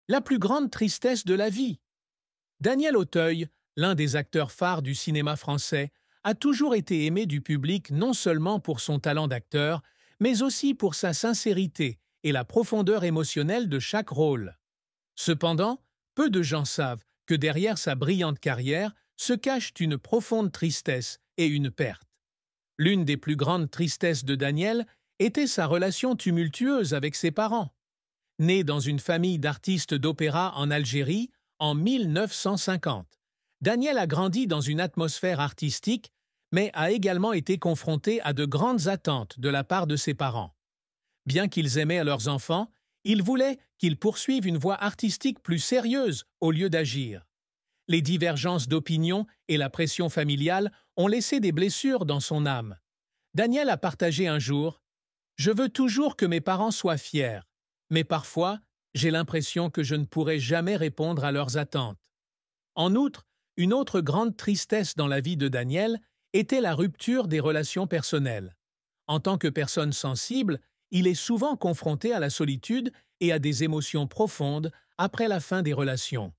La plus grande tristesse de la vie. Daniel Auteuil, l'un des acteurs phares du cinéma français, a toujours été aimé du public non seulement pour son talent d'acteur, mais aussi pour sa sincérité et la profondeur émotionnelle de chaque rôle. Cependant, peu de gens savent que derrière sa brillante carrière se cachent une profonde tristesse et une perte. L'une des plus grandes tristesses de Daniel était sa relation tumultueuse avec ses parents. Né dans une famille d'artistes d'opéra en Algérie en 1950, Daniel a grandi dans une atmosphère artistique, mais a également été confronté à de grandes attentes de la part de ses parents. Bien qu'ils aimaient leurs enfants, ils voulaient qu'ils poursuivent une voie artistique plus sérieuse au lieu d'agir. Les divergences d'opinion et la pression familiale ont laissé des blessures dans son âme. Daniel a partagé un jour « Je veux toujours que mes parents soient fiers, mais parfois, j'ai l'impression que je ne pourrai jamais répondre à leurs attentes. » En outre, une autre grande tristesse dans la vie de Daniel était la rupture des relations personnelles. En tant que personne sensible, il est souvent confronté à la solitude et à des émotions profondes après la fin des relations.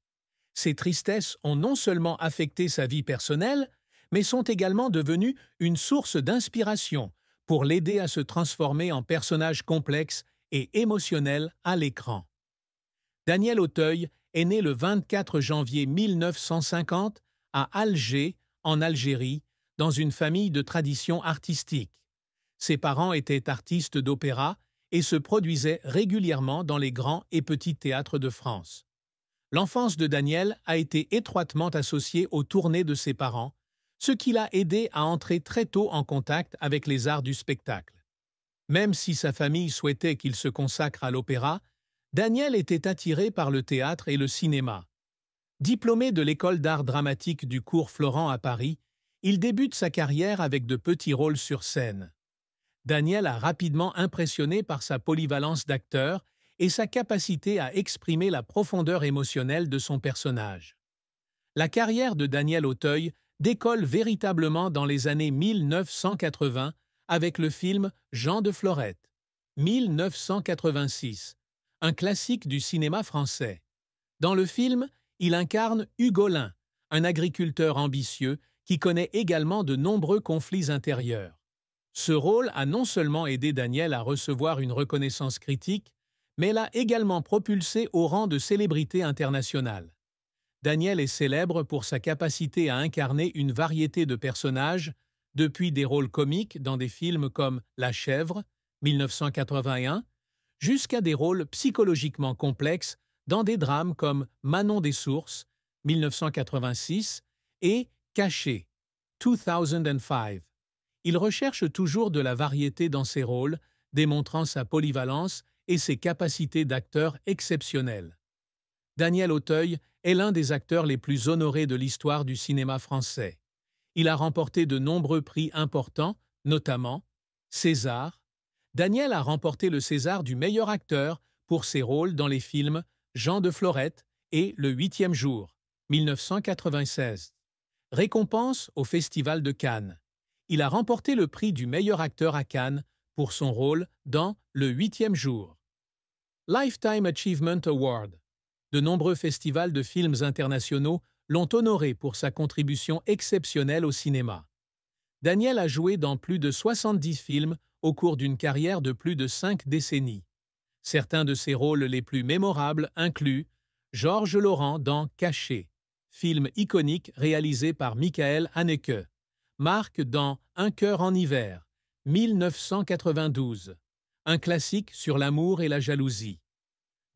Ces tristesses ont non seulement affecté sa vie personnelle, mais sont également devenues une source d'inspiration pour l'aider à se transformer en personnage complexe et émotionnel à l'écran. Daniel Auteuil est né le 24 janvier 1950 à Alger, en Algérie, dans une famille de tradition artistique. Ses parents étaient artistes d'opéra et se produisaient régulièrement dans les grands et petits théâtres de France. L'enfance de Daniel a été étroitement associée aux tournées de ses parents, ce qui l'a aidé à entrer très tôt en contact avec les arts du spectacle. Même si sa famille souhaitait qu'il se consacre à l'opéra, Daniel était attiré par le théâtre et le cinéma. Diplômé de l'école d'art dramatique du cours Florent à Paris, il débute sa carrière avec de petits rôles sur scène. Daniel a rapidement impressionné par sa polyvalence d'acteur et sa capacité à exprimer la profondeur émotionnelle de son personnage. La carrière de Daniel Auteuil décolle véritablement dans les années 1980 avec le film Jean de Florette, 1986, un classique du cinéma français. Dans le film, il incarne Hugolin, un agriculteur ambitieux qui connaît également de nombreux conflits intérieurs. Ce rôle a non seulement aidé Daniel à recevoir une reconnaissance critique, mais l'a également propulsé au rang de célébrité internationale. Daniel est célèbre pour sa capacité à incarner une variété de personnages, depuis des rôles comiques dans des films comme La Chèvre, 1981, jusqu'à des rôles psychologiquement complexes dans des drames comme Manon des Sources, 1986, et Caché, 2005. Il recherche toujours de la variété dans ses rôles, démontrant sa polyvalence et ses capacités d'acteur exceptionnelles. Daniel Auteuil est l'un des acteurs les plus honorés de l'histoire du cinéma français. Il a remporté de nombreux prix importants, notamment César. Daniel a remporté le César du meilleur acteur pour ses rôles dans les films Jean de Florette et Le Huitième jour, 1996. Récompense au Festival de Cannes. Il a remporté le prix du meilleur acteur à Cannes pour son rôle dans Le Huitième jour. Lifetime Achievement Award. De nombreux festivals de films internationaux l'ont honoré pour sa contribution exceptionnelle au cinéma. Daniel a joué dans plus de 70 films au cours d'une carrière de plus de 5 décennies. Certains de ses rôles les plus mémorables incluent Georges Laurent dans Caché, film iconique réalisé par Michael Haneke, Marc dans Un cœur en hiver, 1992, un classique sur l'amour et la jalousie.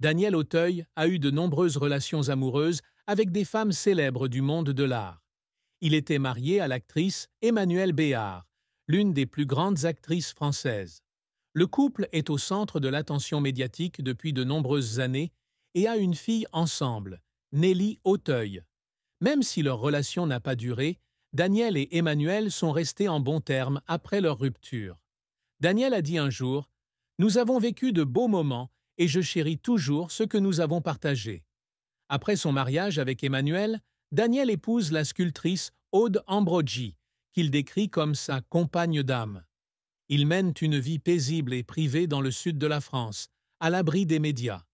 Daniel Auteuil a eu de nombreuses relations amoureuses avec des femmes célèbres du monde de l'art. Il était marié à l'actrice Emmanuelle Béard, l'une des plus grandes actrices françaises. Le couple est au centre de l'attention médiatique depuis de nombreuses années et a une fille ensemble, Nelly Auteuil. Même si leur relation n'a pas duré, Daniel et Emmanuelle sont restés en bons termes après leur rupture. Daniel a dit un jour « Nous avons vécu de beaux moments et je chéris toujours ce que nous avons partagé. » Après son mariage avec Emmanuelle, Daniel épouse la sculptrice Aude Ambrogi, qu'il décrit comme sa compagne d'âme. Ils mènent une vie paisible et privée dans le sud de la France, à l'abri des médias.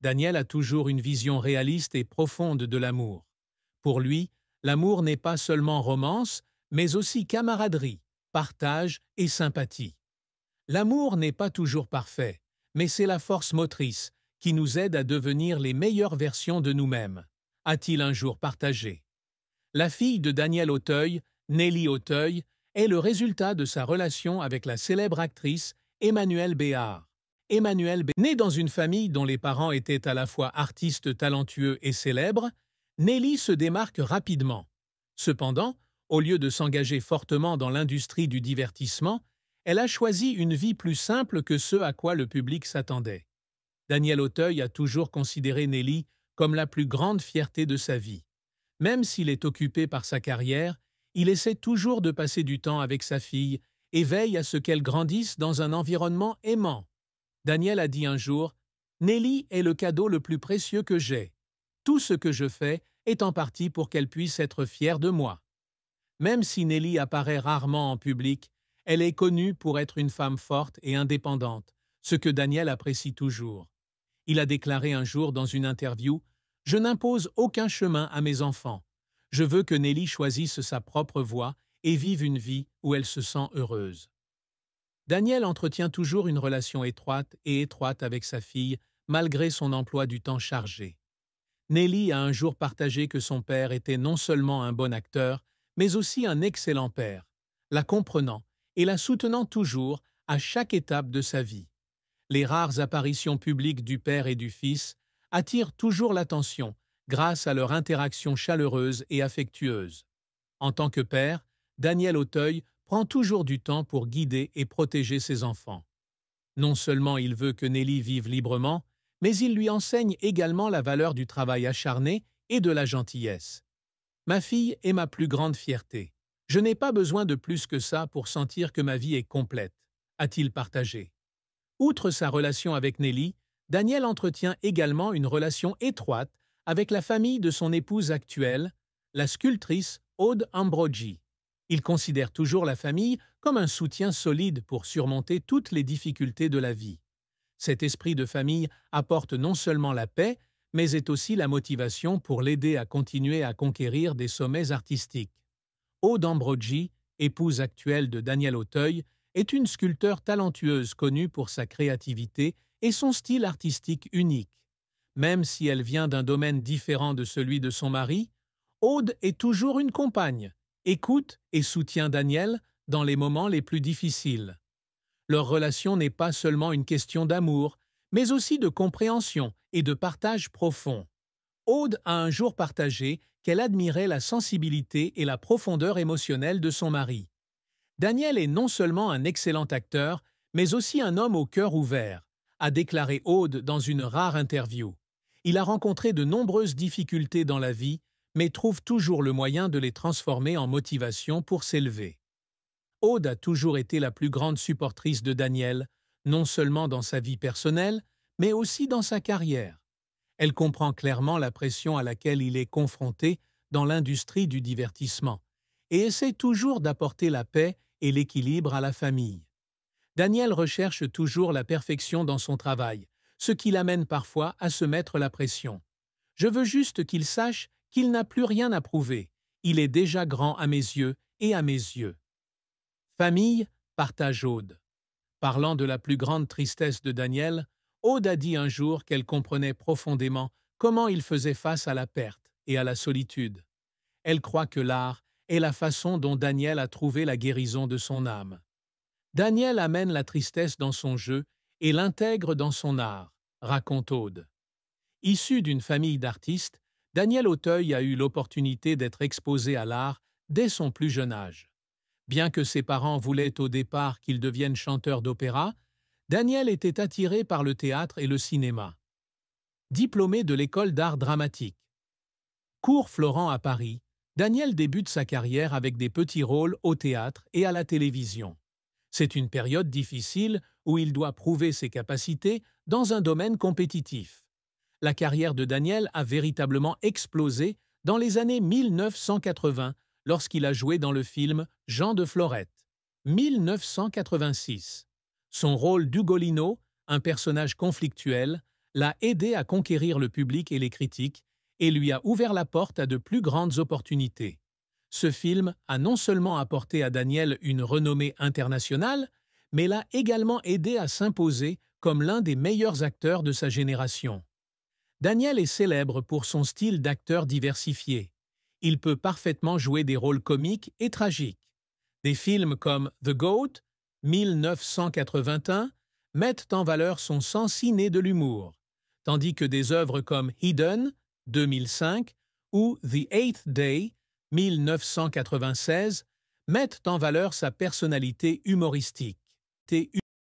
Daniel a toujours une vision réaliste et profonde de l'amour. Pour lui, l'amour n'est pas seulement romance, mais aussi camaraderie, partage et sympathie. L'amour n'est pas toujours parfait, mais c'est la force motrice qui nous aide à devenir les meilleures versions de nous-mêmes, a-t-il un jour partagé. La fille de Daniel Auteuil, Nelly Auteuil, est le résultat de sa relation avec la célèbre actrice Emmanuelle Béard. Née dans une famille dont les parents étaient à la fois artistes talentueux et célèbres, Nelly se démarque rapidement. Cependant, au lieu de s'engager fortement dans l'industrie du divertissement, elle a choisi une vie plus simple que ce à quoi le public s'attendait. Daniel Auteuil a toujours considéré Nelly comme la plus grande fierté de sa vie. Même s'il est occupé par sa carrière, il essaie toujours de passer du temps avec sa fille et veille à ce qu'elle grandisse dans un environnement aimant. Daniel a dit un jour « Nelly est le cadeau le plus précieux que j'ai. Tout ce que je fais est en partie pour qu'elle puisse être fière de moi. » Même si Nelly apparaît rarement en public, elle est connue pour être une femme forte et indépendante, ce que Daniel apprécie toujours. Il a déclaré un jour dans une interview « Je n'impose aucun chemin à mes enfants. Je veux que Nelly choisisse sa propre voie et vive une vie où elle se sent heureuse. » Daniel entretient toujours une relation étroite avec sa fille, malgré son emploi du temps chargé. Nelly a un jour partagé que son père était non seulement un bon acteur, mais aussi un excellent père, la comprenant et la soutenant toujours à chaque étape de sa vie. Les rares apparitions publiques du père et du fils attirent toujours l'attention grâce à leur interaction chaleureuse et affectueuse. En tant que père, Daniel Auteuil prend toujours du temps pour guider et protéger ses enfants. Non seulement il veut que Nelly vive librement, mais il lui enseigne également la valeur du travail acharné et de la gentillesse. « Ma fille est ma plus grande fierté. Je n'ai pas besoin de plus que ça pour sentir que ma vie est complète », a-t-il partagé. Outre sa relation avec Nelly, Daniel entretient également une relation étroite avec la famille de son épouse actuelle, la sculptrice Aude Ambrogi. Il considère toujours la famille comme un soutien solide pour surmonter toutes les difficultés de la vie. Cet esprit de famille apporte non seulement la paix, mais est aussi la motivation pour l'aider à continuer à conquérir des sommets artistiques. Aude Ambrogi, épouse actuelle de Daniel Auteuil, est une sculpteure talentueuse connue pour sa créativité et son style artistique unique. Même si elle vient d'un domaine différent de celui de son mari, Aude est toujours une compagne, écoute et soutient Daniel dans les moments les plus difficiles. Leur relation n'est pas seulement une question d'amour, mais aussi de compréhension et de partage profond. Aude a un jour partagé qu'elle admirait la sensibilité et la profondeur émotionnelle de son mari. Daniel est non seulement un excellent acteur, mais aussi un homme au cœur ouvert, a déclaré Aude dans une rare interview. Il a rencontré de nombreuses difficultés dans la vie, mais trouve toujours le moyen de les transformer en motivation pour s'élever. Aude a toujours été la plus grande supportrice de Daniel, non seulement dans sa vie personnelle, mais aussi dans sa carrière. Elle comprend clairement la pression à laquelle il est confronté dans l'industrie du divertissement et essaie toujours d'apporter la paix et l'équilibre à la famille. Daniel recherche toujours la perfection dans son travail, ce qui l'amène parfois à se mettre la pression. « Je veux juste qu'il sache qu'il n'a plus rien à prouver. Il est déjà grand à mes yeux et à mes yeux. » Famille, partage Aude. Parlant de la plus grande tristesse de Daniel, Aude a dit un jour qu'elle comprenait profondément comment il faisait face à la perte et à la solitude. Elle croit que l'art est la façon dont Daniel a trouvé la guérison de son âme. Daniel amène la tristesse dans son jeu et l'intègre dans son art, raconte Aude. Issu d'une famille d'artistes, Daniel Auteuil a eu l'opportunité d'être exposé à l'art dès son plus jeune âge. Bien que ses parents voulaient au départ qu'il devienne chanteur d'opéra, Daniel était attiré par le théâtre et le cinéma. Diplômé de l'école d'art dramatique. Cours Florent à Paris, Daniel débute sa carrière avec des petits rôles au théâtre et à la télévision. C'est une période difficile où il doit prouver ses capacités dans un domaine compétitif. La carrière de Daniel a véritablement explosé dans les années 1980 lorsqu'il a joué dans le film Jean de Florette. 1986. Son rôle d'Ugolino, un personnage conflictuel, l'a aidé à conquérir le public et les critiques et lui a ouvert la porte à de plus grandes opportunités. Ce film a non seulement apporté à Daniel une renommée internationale, mais l'a également aidé à s'imposer comme l'un des meilleurs acteurs de sa génération. Daniel est célèbre pour son style d'acteur diversifié. Il peut parfaitement jouer des rôles comiques et tragiques. Des films comme The Goat, 1981, mettent en valeur son sens inné de l'humour, tandis que des œuvres comme Hidden, 2005, ou The Eighth Day, 1996, mettent en valeur sa personnalité humoristique.